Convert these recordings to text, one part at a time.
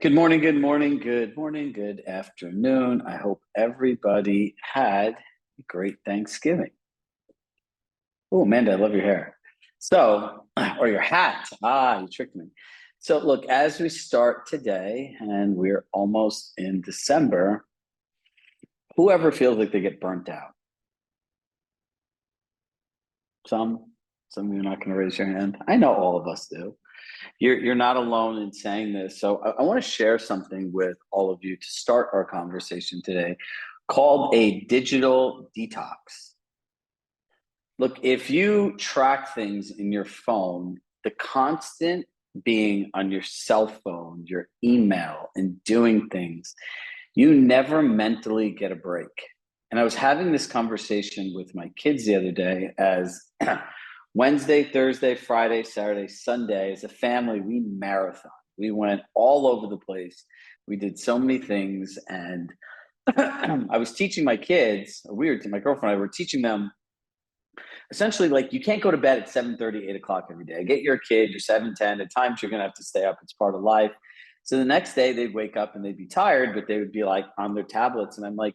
Good afternoon. I hope everybody had a great Thanksgiving. Oh, Amanda, I love your hair. So, or your hat. You tricked me. So, look, as we start today, and we're almost in December, whoever feels like they get burnt out? Some, some of you are not going to raise your hand. I know all of us do. You're not alone in saying this. So I want to share something with all of you to start our conversation today called a digital detox. Look, if you track things in your phone, the constant being on your cell phone, your email, and doing things, you never mentally get a break. And I was having this conversation with my kids the other day as Wednesday, Thursday, Friday, Saturday, Sunday, as a family, we marathon. We went all over the place. We did so many things. And I was teaching my kids, my girlfriend and I were teaching them essentially, like, you can't go to bed at 7:30, 8 o'clock every day. Get your kid, you're 7, 10. At times you're going to have to stay up. It's part of life. So the next day they'd wake up and they'd be tired, but they would be like on their tablets. And I'm like,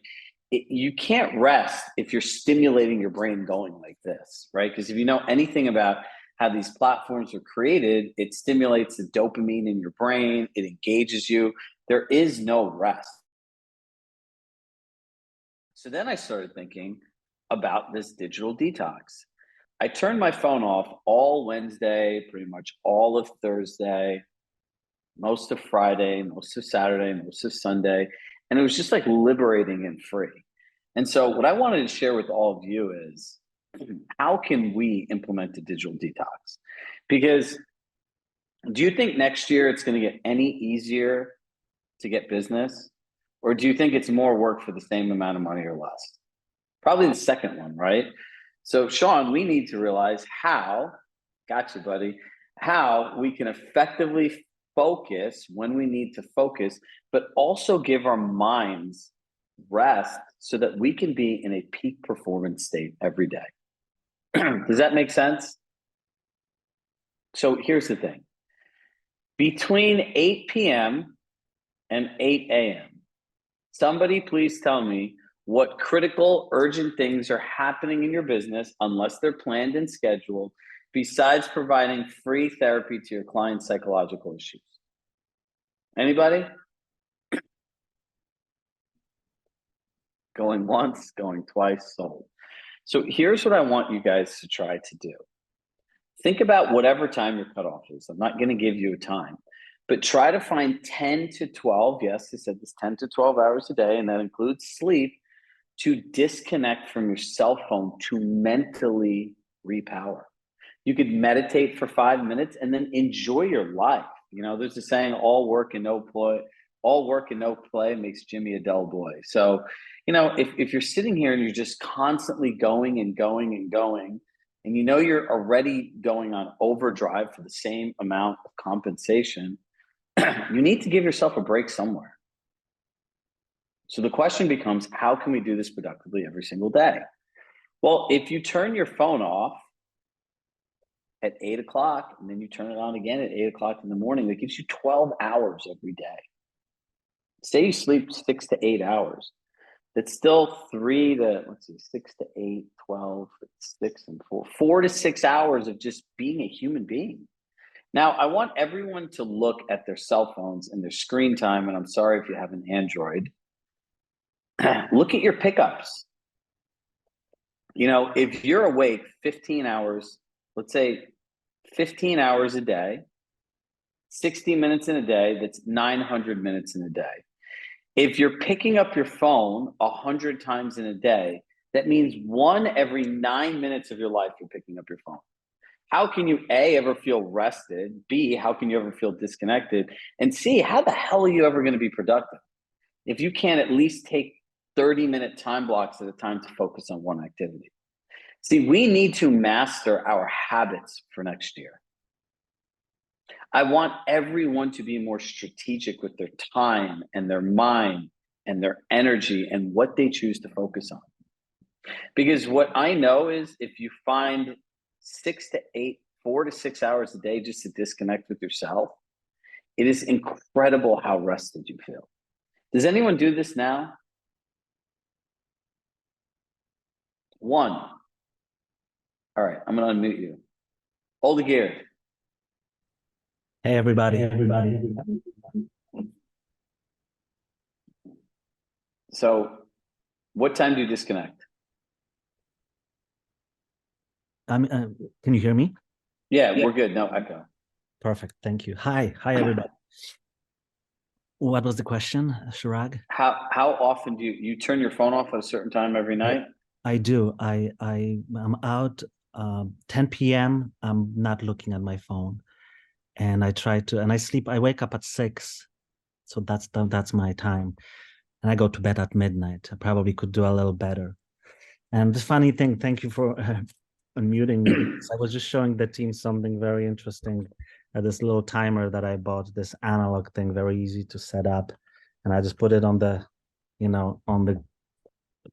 you can't rest if you're stimulating your brain going like this, right? Because if you know anything about how these platforms are created, it stimulates the dopamine in your brain, it engages you. There is no rest. So then I started thinking about this digital detox. I turned my phone off all Wednesday, pretty much all of Thursday, most of Friday, most of Saturday, most of Sunday. And it was just like liberating and free. And so, what I wanted to share with all of you is how can we implement a digital detox? Because do you think next year it's going to get any easier to get business? Or do you think it's more work for the same amount of money or less? Probably the second one, right? So, Sean, we need to realize gotcha, buddy, how we can effectively focus when we need to focus, but also give our minds rest so that we can be in a peak performance state every day. Does that make sense? So here's the thing. Between 8 p.m. and 8 a.m., somebody please tell me what critical, urgent things are happening in your business, unless they're planned and scheduled, besides providing free therapy to your clients' psychological issues. Anybody? Going once, going twice, sold. So here's what I want you guys to try to do. Think about whatever time your cutoff is. I'm not going to give you a time, but try to find 10 to 12. Yes, I said this, 10 to 12 hours a day, and that includes sleep, to disconnect from your cell phone, to mentally repower. You could meditate for 5 minutes and then enjoy your life. You know, there's a saying, all work and no play makes Jimmy a dull boy. So, you know, if you're sitting here and you're just constantly going and going and going, and you know you're already going on overdrive for the same amount of compensation, you need to give yourself a break somewhere. So the question becomes, how can we do this productively every single day? Well, if you turn your phone off at 8 o'clock and then you turn it on again at 8 o'clock in the morning, that gives you 12 hours every day. Say you sleep 6 to 8 hours. That's still 6 to 8, 12, 6 and 4 to 6 hours of just being a human being. Now, I want everyone to look at their cell phones and their screen time. And I'm sorry if you have an Android. Look at your pickups. You know, if you're awake 15 hours, let's say 15 hours a day, 60 minutes in a day, that's 900 minutes in a day. If you're picking up your phone 100 times in a day, that means 1 every 9 minutes of your life you're picking up your phone. How can you, A, ever feel rested? B, how can you ever feel disconnected? And C, how the hell are you ever going to be productive if you can't at least take 30-minute time blocks at a time to focus on one activity? See, we need to master our habits for next year. I want everyone to be more strategic with their time and their mind and their energy and what they choose to focus on. Because what I know is, if you find 6 to 8, 4 to 6 hours a day just to disconnect with yourself, It is incredible how rested you feel. Does anyone do this now? One. All right, I'm going to unmute you. Hold the gear. Hey, everybody. So, what time do you disconnect? Can you hear me? Yeah, we're good. No echo. Perfect. Thank you. Hi, everybody. What was the question, Chirag? How often do you turn your phone off at a certain time every night? I do. I'm out 10 p.m. I'm not looking at my phone, and I sleep. I wake up at 6, so that's my time, and I go to bed at midnight. I probably could do a little better. And the funny thing, thank you for unmuting me, because I was just showing the team something very interesting. This little timer that I bought, this analog thing, very easy to set up. And I just put it on the, on the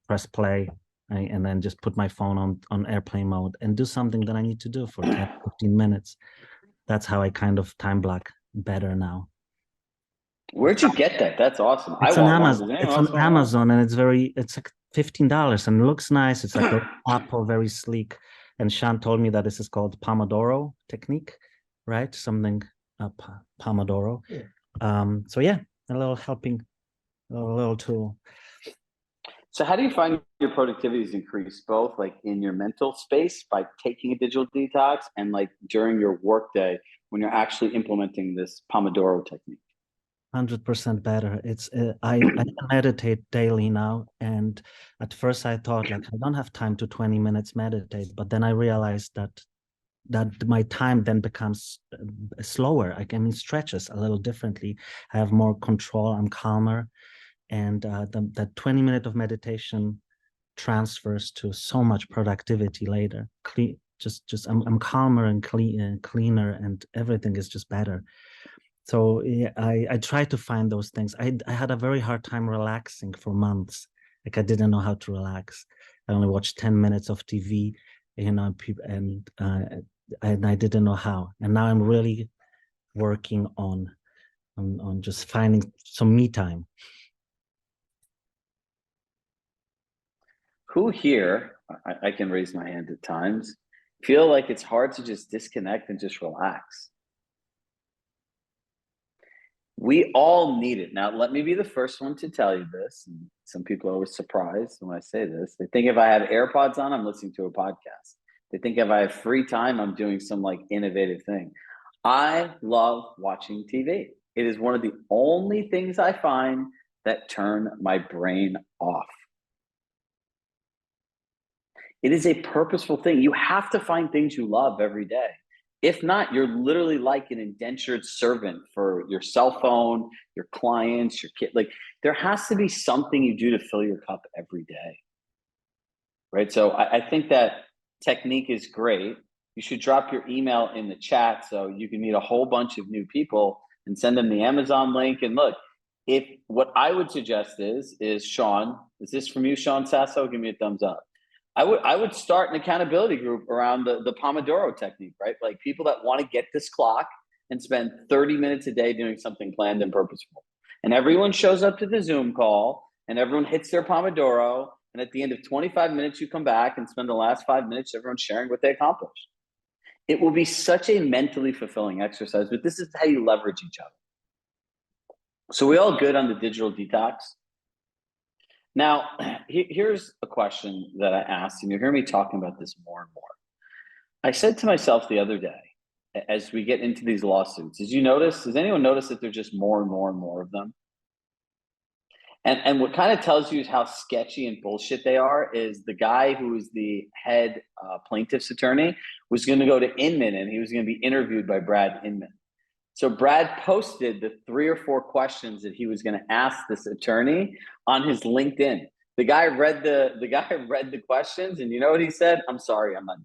press play, and then just put my phone on airplane mode and do something that I need to do for 10, 15 minutes. That's how I kind of time block better now. Where'd you get that? That's awesome. I It's on want one. Amazon. Does anyone It's else on want one? Amazon, and it's like $15, and it looks nice. It's like Apple, very sleek. And Sean told me that this is called Pomodoro technique, right? Something Pomodoro. So yeah, a little tool. So how do you find your productivity is increased, both like in your mental space by taking a digital detox and like during your workday when you're actually implementing this Pomodoro technique? 100% better. I meditate daily now, and at first I thought, like, I don't have time to 20 minutes meditate, but then I realized that my time then becomes slower. I mean, stretches a little differently. I have more control. I'm calmer, and that 20 minute of meditation transfers to so much productivity later. I'm calmer and cleaner, and everything is just better. So yeah, I try to find those things. I had a very hard time relaxing for months. Like, I didn't know how to relax. I only watched 10 minutes of TV, and I didn't know how. And now I'm really working on just finding some me time. Who here, I can raise my hand at times, feel like it's hard to just disconnect and just relax? We all need it. Now, let me be the first one to tell you this. And some people are always surprised when I say this. They think if I have AirPods on, I'm listening to a podcast. They think if I have free time, I'm doing some like innovative thing. I love watching TV. It is one of the only things I find that turn my brain off. It is a purposeful thing. You have to find things you love every day. If not, you're literally like an indentured servant for your cell phone, your clients, your kid. Like, there has to be something you do to fill your cup every day. Right. So I think that technique is great. You should drop your email in the chat so you can meet a whole bunch of new people and send them the Amazon link. And look, if what I would suggest is Sean, is this from you, Sean Sasso? Give me a thumbs up. I would start an accountability group around the Pomodoro technique, right? Like, people that want to get this clock and spend 30 minutes a day doing something planned and purposeful. And everyone shows up to the Zoom call and everyone hits their Pomodoro. And at the end of 25 minutes, you come back and spend the last 5 minutes, everyone sharing what they accomplished. It will be such a mentally fulfilling exercise, but this is how you leverage each other. So we all good on the digital detox? Now, here's a question that I asked, and you hear me talking about this more and more. I said to myself the other day, as we get into these lawsuits, does anyone notice that there's just more and more and more of them? And what kind of tells you how sketchy and bullshit they are is the guy who is the head plaintiff's attorney was going to go to Inman, and he was going to be interviewed by Brad Inman. So Brad posted the 3 or 4 questions that he was going to ask this attorney on his LinkedIn. The guy read the questions, and you know what he said? I'm sorry, I'm not.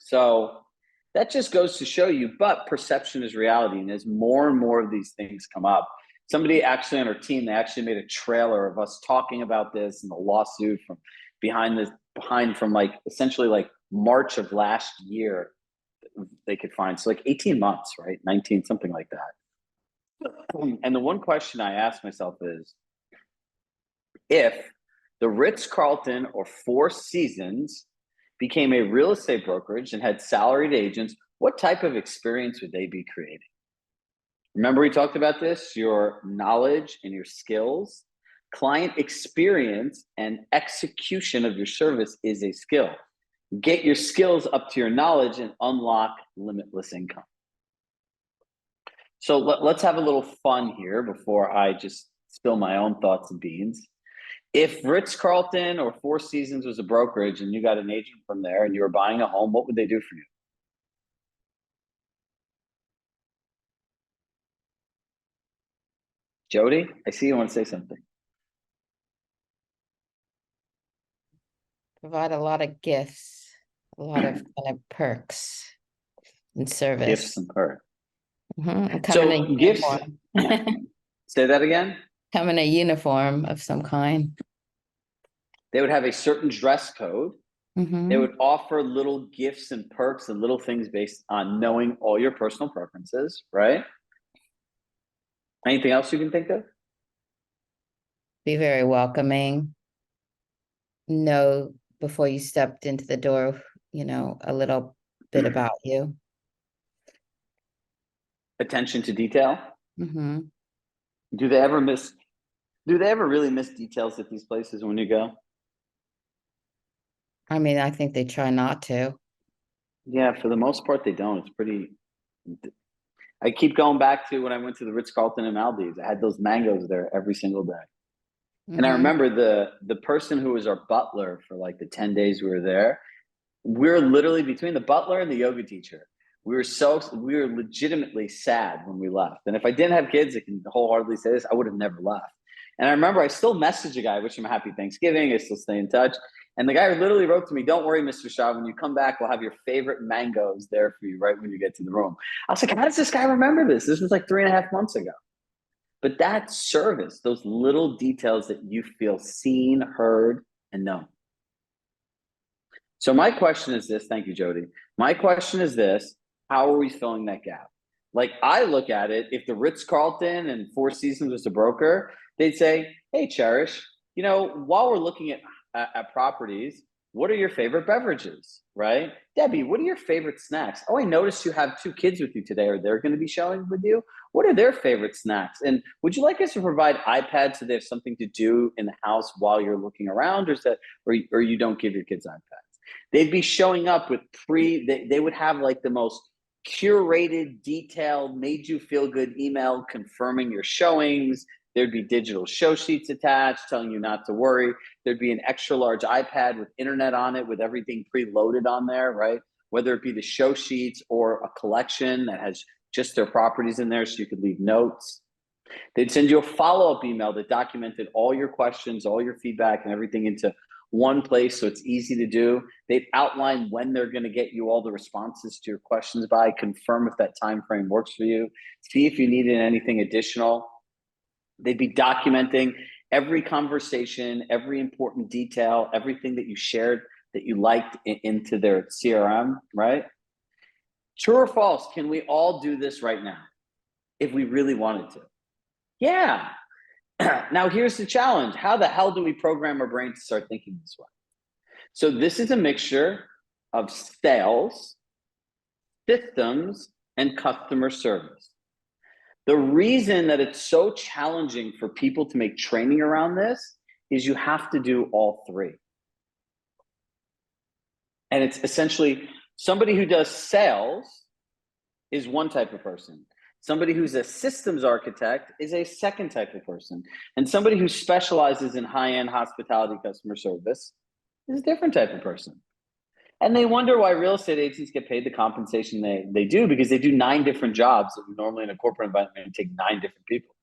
So that just goes to show you, but perception is reality. And as more and more of these things come up, somebody actually on our team, they actually made a trailer of us talking about this and the lawsuit from behind from like essentially like March of last year. they could find. So like 18 months, right? 19, something like that. And the one question I ask myself is, if the Ritz-Carlton or Four Seasons became a real estate brokerage and had salaried agents, what type of experience would they be creating? Remember, we talked about this, your knowledge and your skills. Client experience and execution of your service is a skill. Get your skills up to your knowledge and unlock limitless income. So let's have a little fun here before I just spill my own thoughts and beans. If Ritz-Carlton or Four Seasons was a brokerage and you got an agent from there and you were buying a home, what would they do for you? Jody, I see you want to say something. Provide a lot of gifts, a lot of kind of perks and service. Gifts and perks. And come So in a gifts. uniform. Say that again. Come in a uniform of some kind. They would have a certain dress code. Mhm. They would offer little gifts and perks and little things based on knowing all your personal preferences, right? Anything else you can think of? Be very welcoming. Know before you stepped into the door, a little bit about you. Attention to detail. Mm-hmm. Do they ever really miss details at these places when you go? I mean, I think they try not to. Yeah, for the most part, they don't. It's pretty. I keep going back to when I went to the Ritz-Carlton in Maldives. I had those mangoes there every single day. Mm-hmm. And I remember the person who was our butler for like the 10 days we were there, we're literally between the butler and the yoga teacher. We were legitimately sad when we left. And if I didn't have kids, I can wholeheartedly say this, I would have never left. And I remember I still messaged a guy, wishing him a happy Thanksgiving. I still stay in touch. And the guy literally wrote to me, "Don't worry, Mr. Shah, when you come back, we'll have your favorite mangoes there for you right when you get to the room." I was like, how does this guy remember this? This was like 3.5 months ago. But that service, those little details that you feel seen, heard, and known. So my question is this. Thank you, Jody. My question is this. How are we filling that gap? Like, I look at it, if the Ritz-Carlton and Four Seasons was a broker, they'd say, "Hey, Cherish, while we're looking at properties, what are your favorite beverages, right? Debbie, what are your favorite snacks? Oh, I noticed you have 2 kids with you today. Are they going to be showing with you? What are their favorite snacks? And would you like us to provide iPads so they have something to do in the house while you're looking around, or you don't give your kids iPads?" They'd be showing up with they would have like the most curated, detailed, made you feel good email confirming your showings. There'd be digital show sheets attached telling you not to worry. There'd be an extra large iPad with internet on it with everything preloaded on there, right? Whether it be the show sheets or a collection that has just their properties in there so you could leave notes. They'd send you a follow-up email that documented all your questions, all your feedback, and everything into one place so it's easy to do. They'd outline when they're going to get you all the responses to your questions by, confirm if that time frame works for you, see if you needed anything additional. They'd be documenting every conversation, every important detail, everything that you shared that you liked into their CRM, right? True or false, can we all do this right now if we really wanted to? Yeah. Now, here's the challenge. How the hell do we program our brain to start thinking this way? So this is a mixture of sales, systems, and customer service. The reason that it's so challenging for people to make training around this is you have to do all 3. And it's essentially somebody who does sales is one type of person. Somebody who's a systems architect is a second type of person. And somebody who specializes in high-end hospitality customer service is a different type of person. And they wonder why real estate agents get paid the compensation they do, because they do 9 different jobs that normally in a corporate environment take 9 different people.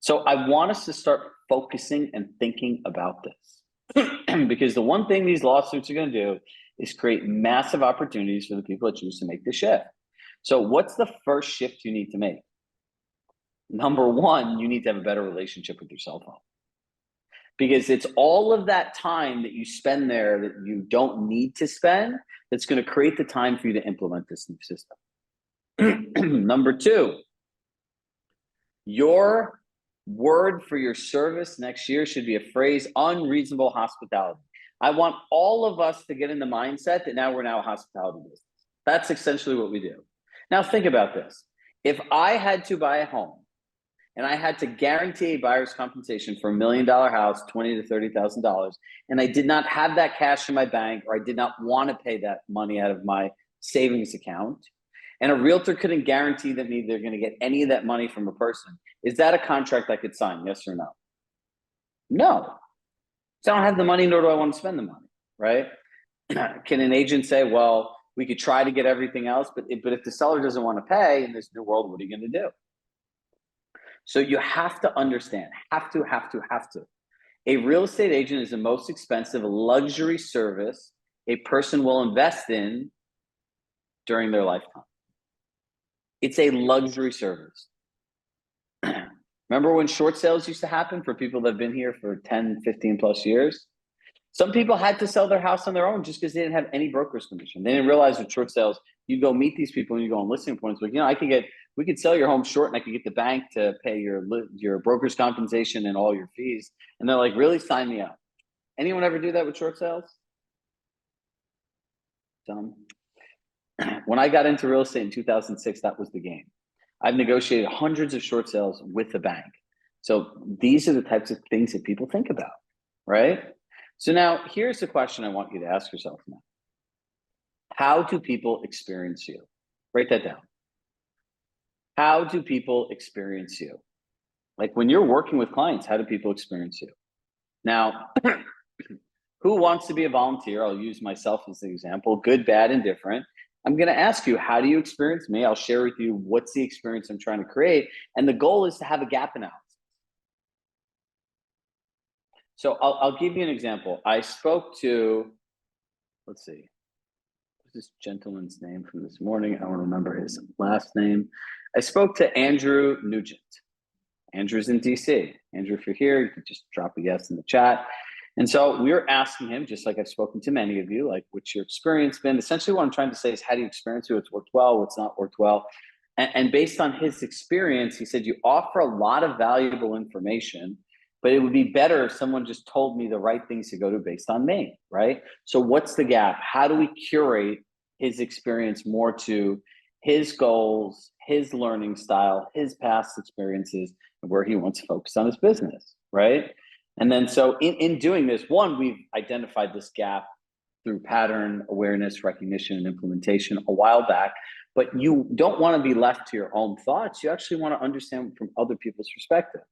So I want us to start focusing and thinking about this. Because the one thing these lawsuits are going to do is create massive opportunities for the people that choose to make the shift. So what's the first shift you need to make? Number 1, you need to have a better relationship with your cell phone. because it's all of that time that you spend there that you don't need to spend that's going to create the time for you to implement this new system. Number two, your word for your service next year should be a phrase: unreasonable hospitality. I want all of us to get in the mindset that we're now a hospitality business. That's essentially what we do. Now think about this. If I had to buy a home and I had to guarantee a buyer's compensation for $1 million house, $20,000 to $30,000, and I did not have that cash in my bank, or I did not want to pay that money out of my savings account, and a realtor couldn't guarantee that they're going to get any of that money from a person, is that a contract I could sign? Yes or no? No. So I don't have the money, nor do I want to spend the money, right? Can an agent say, well, we could try to get everything else, but if the seller doesn't want to pay in this new world, what are you going to do? So you have to understand, have to. A real estate agent is the most expensive luxury service a person will invest in during their lifetime. It's a luxury service. Remember when short sales used to happen for people that have been here for 10, 15 plus years? Some people had to sell their house on their own just because they didn't have any broker's commission. They didn't realize with short sales, you go meet these people and you go on listing points. Like, we could sell your home short and I could get the bank to pay your broker's compensation and all your fees. And they're like, really, sign me up. Anyone ever do that with short sales? Dumb. When I got into real estate in 2006, that was the game. I've negotiated hundreds of short sales with the bank. So these are the types of things that people think about, right? So now here's the question I want you to ask yourself now. How do people experience you? Write that down. How do people experience you? Like when you're working with clients, how do people experience you? Now, who wants to be a volunteer? I'll use myself as an example, good, bad, and different. I'm going to ask you, how do you experience me? I'll share with you what's the experience I'm trying to create. And the goal is to have a gap analysis. So I'll give you an example. I spoke to, let's see, what's this gentleman's name from this morning? I don't remember his last name. I spoke to Andrew Nugent. Andrew's in DC. Andrew, if you're here, you can just drop a yes in the chat. And so we were asking him, just like I've spoken to many of you, like, what's your experience been? Essentially what I'm trying to say is, how do you experience it? What's worked well, what's not worked well? And based on his experience, he said, you offer a lot of valuable information, but it would be better if someone just told me the right things to go to based on me, right? So what's the gap? How do we curate his experience more to his goals, his learning style, his past experiences, and where he wants to focus on his business, right? And then so in doing this, one, we've identified this gap through pattern awareness, recognition, and implementation a while back, but you don't want to be left to your own thoughts. You actually want to understand from other people's perspective.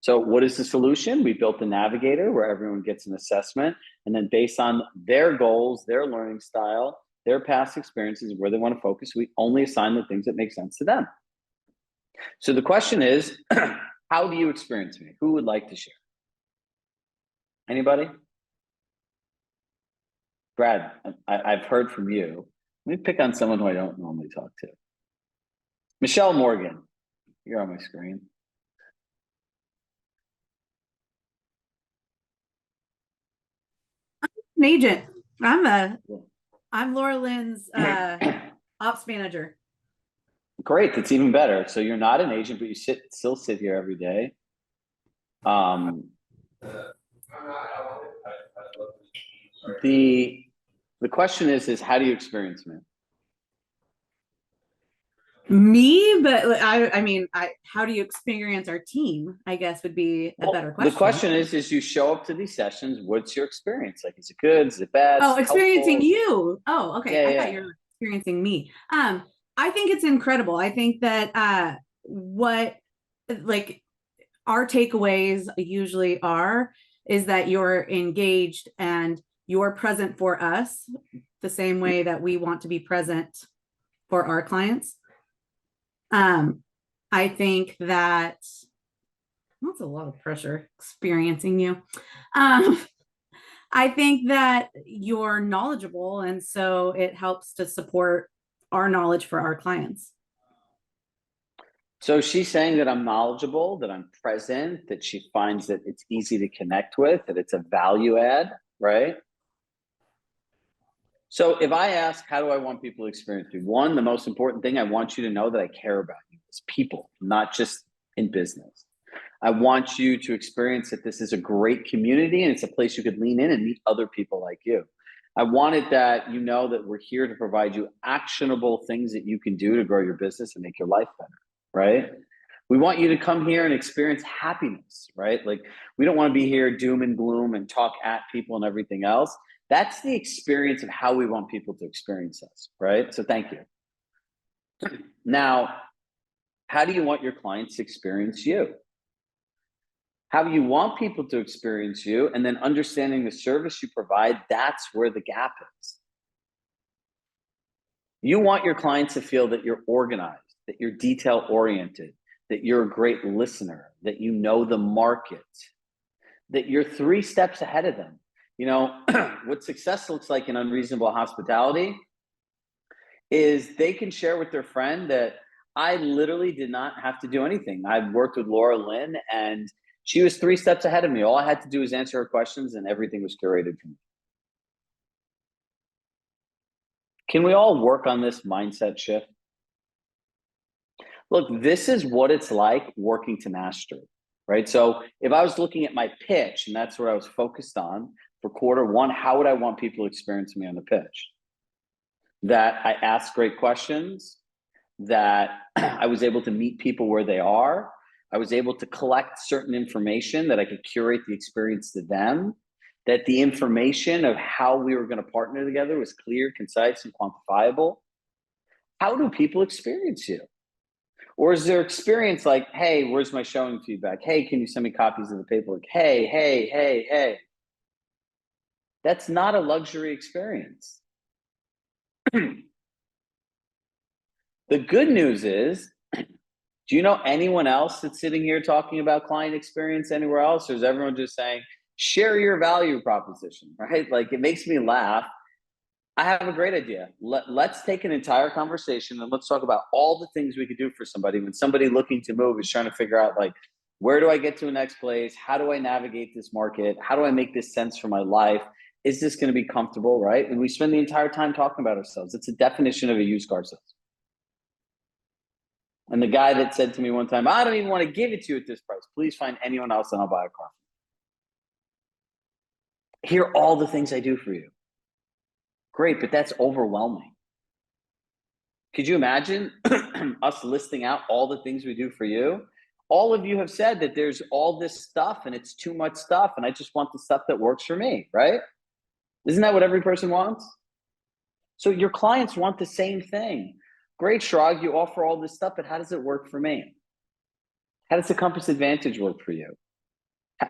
So what is the solution? We built a navigator where everyone gets an assessment, and then based on their goals, their learning style, their past experiences, where they want to focus, we only assign the things that make sense to them. So the question is, how do you experience me? Who would like to share? Anybody? Brad, I've heard from you. Let me pick on someone who I don't normally talk to. Michelle Morgan, you're on my screen. An agent. I'm Laura Lynn's ops manager. Great, that's even better. So you're not an agent, but you still sit here every day. The question is how do you experience me? Me, but I mean, how do you experience our team? I guess would be a better question. The question is you show up to these sessions. What's your experience? Like, is it good? Is it bad? Oh, experiencing helpful? you. Oh, okay. I thought you were experiencing me. I think it's incredible. I think that what like our takeaways usually is that you're engaged and you're present for us the same way that we want to be present for our clients. I think that's a lot of pressure experiencing you. I think that you're knowledgeable, and so it helps to support our knowledge for our clients. So she's saying that I'm knowledgeable, that I'm present, that she finds that it's easy to connect with, that it's a value add, right? So if I ask, how do I want people to experience me? One, the most important thing, I want you to know that I care about you as people, not just in business. I want you to experience that this is a great community and it's a place you could lean in and meet other people like you. I wanted that you know that we're here to provide you actionable things that you can do to grow your business and make your life better, right? We want you to come here and experience happiness, right? Like, we don't want to be here doom and gloom and talk at people and everything else. That's the experience of how we want people to experience us, right? So thank you. Now, how do you want your clients to experience you? How you want people to experience you, and then understanding the service you provide, that's where the gap is. You want your clients to feel that you're organized, that you're detail oriented, that you're a great listener, that you know the market, that you're 3 steps ahead of them. You know, what success looks like in unreasonable hospitality is they can share with their friend that I literally did not have to do anything. I've worked with Laura Lynn and she was 3 steps ahead of me. All I had to do was answer her questions and everything was curated for me. Can we all work on this mindset shift? Look, this is what it's like working to mastery, right? So if I was looking at my pitch and that's where I was focused on for Q1, how would I want people to experience me on the pitch? That I asked great questions, that I was able to meet people where they are. I was able to collect certain information that I could curate the experience to them, that the information of how we were going to partner together was clear, concise, and quantifiable. How do people experience you? Or is their experience like, hey, where's my showing feedback? Hey, can you send me copies of the paperwork? Hey, hey, hey, hey. That's not a luxury experience. The good news is, do you know anyone else that's sitting here talking about client experience anywhere else? Or is everyone just saying, share your value proposition, right? Like, it makes me laugh. I have a great idea. Let's take an entire conversation and let's talk about all the things we could do for somebody when somebody looking to move is trying to figure out, like, where do I get to a next place? How do I navigate this market? How do I make this sense for my life? Is this going to be comfortable, right? And we spend the entire time talking about ourselves. It's a definition of a used car sales. And the guy that said to me one time, I don't even want to give it to you at this price. Please find anyone else and I'll buy a car. Here are all the things I do for you. Great, but that's overwhelming. Could you imagine us listing out all the things we do for you? All of you have said that there's all this stuff and it's too much stuff and I just want the stuff that works for me, right? Isn't that what every person wants? So your clients want the same thing. Great, Chirag, you offer all this stuff, but how does it work for me? How does the Compass Advantage work for you?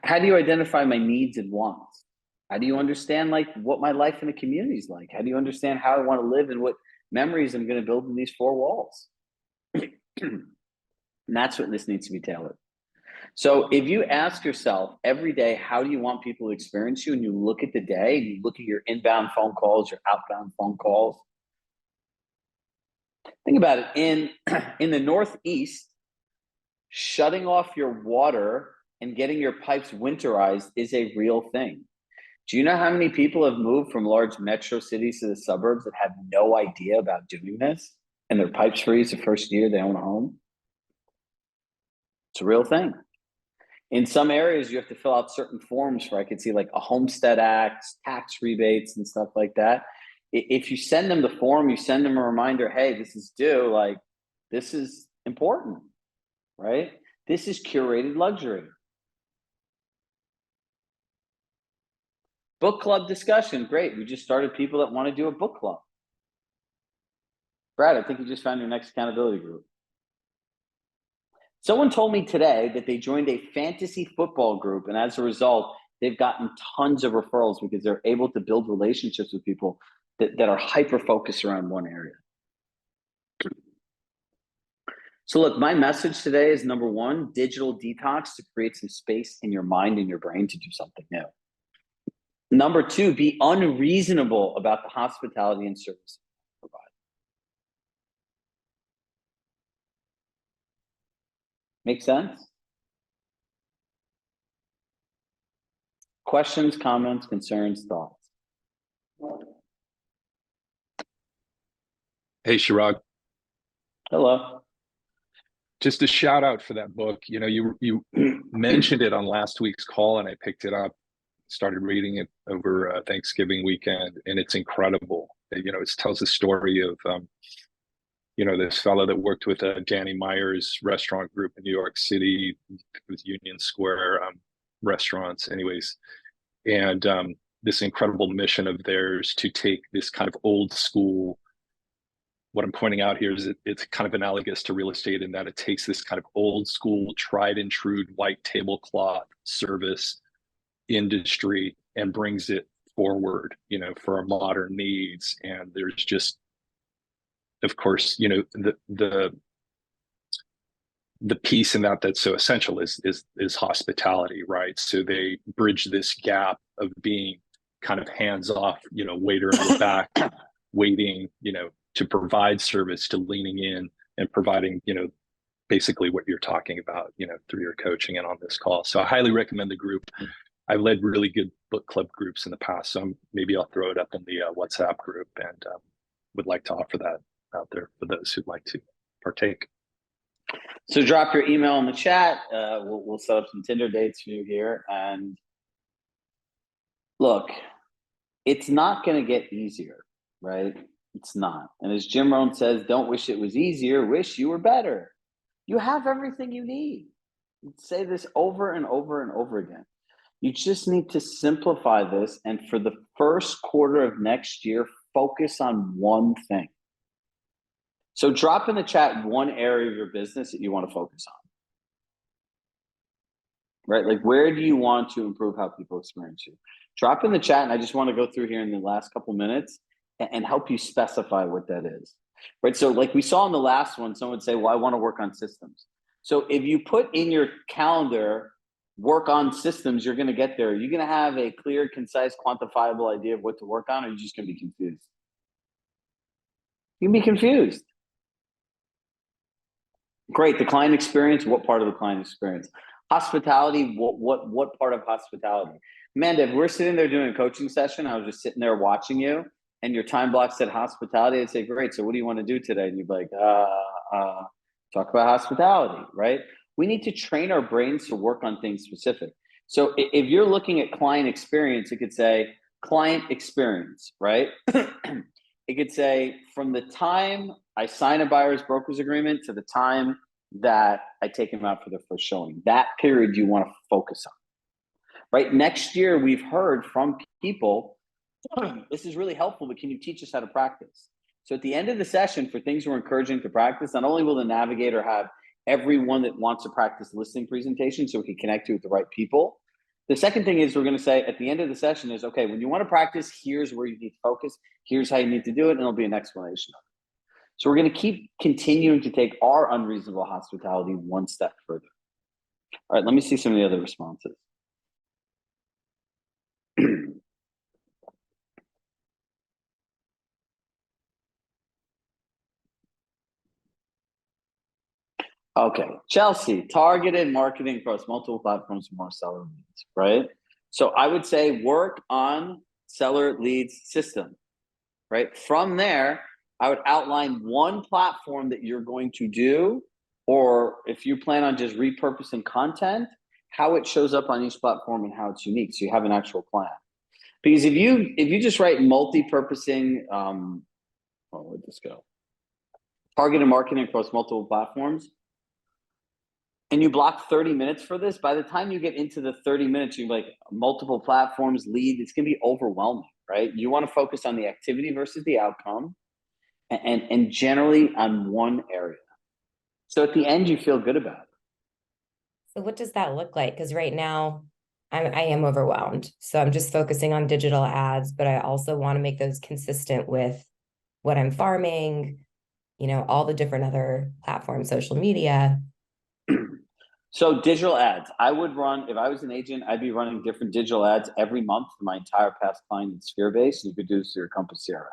How do you identify my needs and wants? How do you understand, like, what my life in the community is like? How do you understand how I want to live and what memories I'm going to build in these 4 walls? And that's what this needs to be tailored. So if you ask yourself every day, how do you want people to experience you? And you look at the day and you look at your inbound phone calls, your outbound phone calls. Think about it. In the Northeast, shutting off your water and getting your pipes winterized is a real thing. Do you know how many people have moved from large metro cities to the suburbs that have no idea about doing this? And their pipes freeze the first year they own a home? It's a real thing. In some areas, you have to fill out certain forms for, I could see, like a Homestead Act, tax rebates and stuff like that. If you send them the form, you send them a reminder, hey, this is due, like, this is important, right? This is curated luxury. Book club discussion, great. We just started people that want to do a book club. Brad, I think you just found your next accountability group. Someone told me today that they joined a fantasy football group, and as a result, they've gotten tons of referrals because they're able to build relationships with people that are hyper-focused around one area. So look, my message today is, number 1, digital detox to create some space in your mind and your brain to do something new. Number 2, be unreasonable about the hospitality and service you provide. Make sense? Questions, comments, concerns, thoughts? Hey, Chirag, Hello. just a shout out for that book. You know, you mentioned it on last week's call, and I picked it up, started reading it over Thanksgiving weekend, and it's incredible. You know, it tells the story of you know, this fellow that worked with Danny Meyer's restaurant group in New York City, with Union Square restaurants, anyways, and this incredible mission of theirs to take this kind of old school. What I'm pointing out here is it's kind of analogous to real estate in that it takes this kind of old school, tried and true white tablecloth service industry and brings it forward, you know, for our modern needs. And there's just, of course, you know, the piece in that that's so essential is hospitality, right? So they bridge this gap of being kind of hands off, you know, waiter in the back, waiting, you know, to provide service, to leaning in and providing, you know, basically what you're talking about, you know, through your coaching and on this call. So I highly recommend the group. I've led really good book club groups in the past, so maybe I'll throw it up in the WhatsApp group, and would like to offer that out there for those who'd like to partake. So drop your email in the chat. We'll set up some Tinder dates for you here. And look, it's not going to get easier, right? It's not. And as Jim Rohn says, don't wish it was easier, wish you were better. You have everything you need. You say this over and over and over again. You just need to simplify this. And for the first quarter of next year, focus on one thing. So drop in the chat one area of your business that you want to focus on. Right? Like, where do you want to improve how people experience you? Drop in the chat, and I just want to go through here in the last couple minutes and help you specify what that is. Right? So like we saw in the last one, someone would say, well, I want to work on systems. So if you put in your calendar, work on systems, you're going to get there. Are you going to have a clear, concise, quantifiable idea of what to work on, or are you just going to be confused? You can be confused. Great. The client experience. What part of the client experience? Hospitality. What part of hospitality? Amanda, if we're sitting there doing a coaching session, I was just sitting there watching you, and your time block said hospitality, I'd say, great. So what do you want to do today? And you'd be like, talk about hospitality, right? We need to train our brains to work on things specific. So if you're looking at client experience, it could say client experience, right? It could say from the time I sign a buyer's broker's agreement to the time that I take them out for their first showing. That period you want to focus on, right? Next year, we've heard from people, this is really helpful, but can you teach us how to practice? So at the end of the session, for things we're encouraging to practice, not only will the navigator have everyone that wants to practice listing presentation so we can connect you with the right people. The second thing is we're going to say at the end of the session is, okay, when you want to practice, here's where you need to focus. Here's how you need to do it. And there'll be an explanation of it. So we're going to keep continuing to take our unreasonable hospitality one step further. All right, let me see some of the other responses. Okay, Chelsea, targeted marketing across multiple platforms for more seller leads, right? So I would say work on seller leads system, right? From there, I would outline one platform that you're going to do, or if you plan on just repurposing content, how it shows up on each platform and how it's unique. So you have an actual plan. Because if you just write multi-purposing, where'd this go? Targeted marketing across multiple platforms, and you block 30 minutes for this, by the time you get into the 30 minutes, you're like multiple platforms, lead, it's going to be overwhelming, right? You want to focus on the activity versus the outcome, and generally on one area. So at the end, you feel good about it. So what does that look like? Because right now I am overwhelmed. So I'm just focusing on digital ads, but I also want to make those consistent with what I'm farming, you know, all the different other platforms, social media. So digital ads, I would run, if I was an agent, I'd be running different digital ads every month for my entire past client and sphere base. You could do this through your Compass CRM.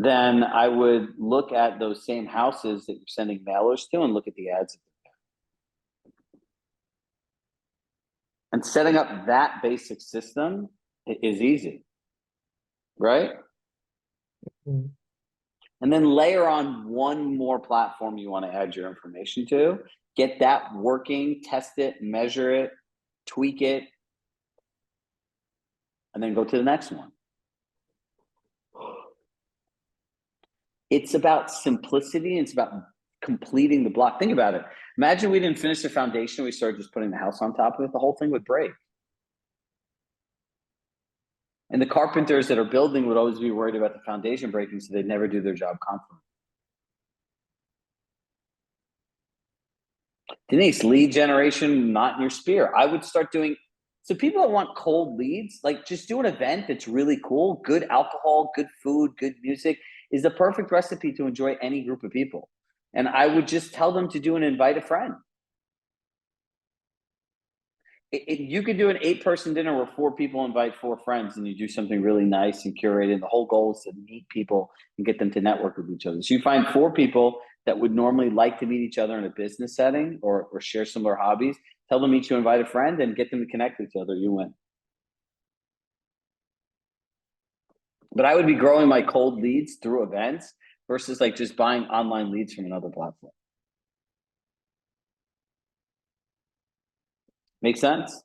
Then I would look at those same houses that you're sending mailers to and look at the ads. And setting up that basic system is easy, right? Mhm. And then layer on one more platform you want to add your information to. Get that working, test it, measure it, tweak it, and then go to the next one. It's about simplicity. It's about completing the block. Think about it. Imagine we didn't finish the foundation. We started just putting the house on top of it. The whole thing would break. And the carpenters that are building would always be worried about the foundation breaking, so they'd never do their job confidently. Denise, lead generation, not in your sphere. I would start doing, so people that want cold leads, like just do an event that's really cool, good alcohol, good food, good music is the perfect recipe to enjoy any group of people. And I would just tell them to do an invite a friend. You could do an 8-person dinner where 4 people invite 4 friends and you do something really nice and curated. The whole goal is to meet people and get them to network with each other. So you find 4 people that would normally like to meet each other in a business setting or share similar hobbies. Tell them each to invite a friend and get them to connect with each other. You win. But I would be growing my cold leads through events versus like just buying online leads from another platform. Make sense?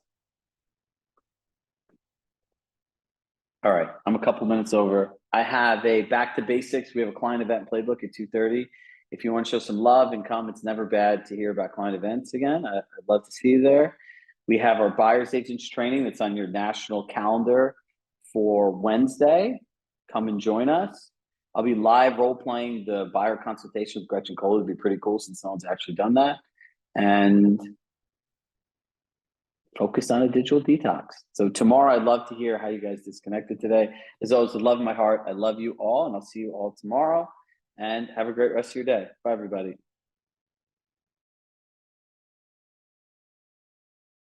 All right, I'm a couple minutes over. I have a back to basics. We have a client event playbook at 2:30. If you want to show some love and come, it's never bad to hear about client events again. I'd love to see you there. We have our buyer's agents training that's on your national calendar for Wednesday. Come and join us. I'll be live role playing the buyer consultation with Gretchen Cole. It'd be pretty cool since no one's actually done that. And focus on a digital detox. So tomorrow, I'd love to hear how you guys disconnected today. As always, with love in my heart, I love you all, and I'll see you all tomorrow. And have a great rest of your day. Bye, everybody.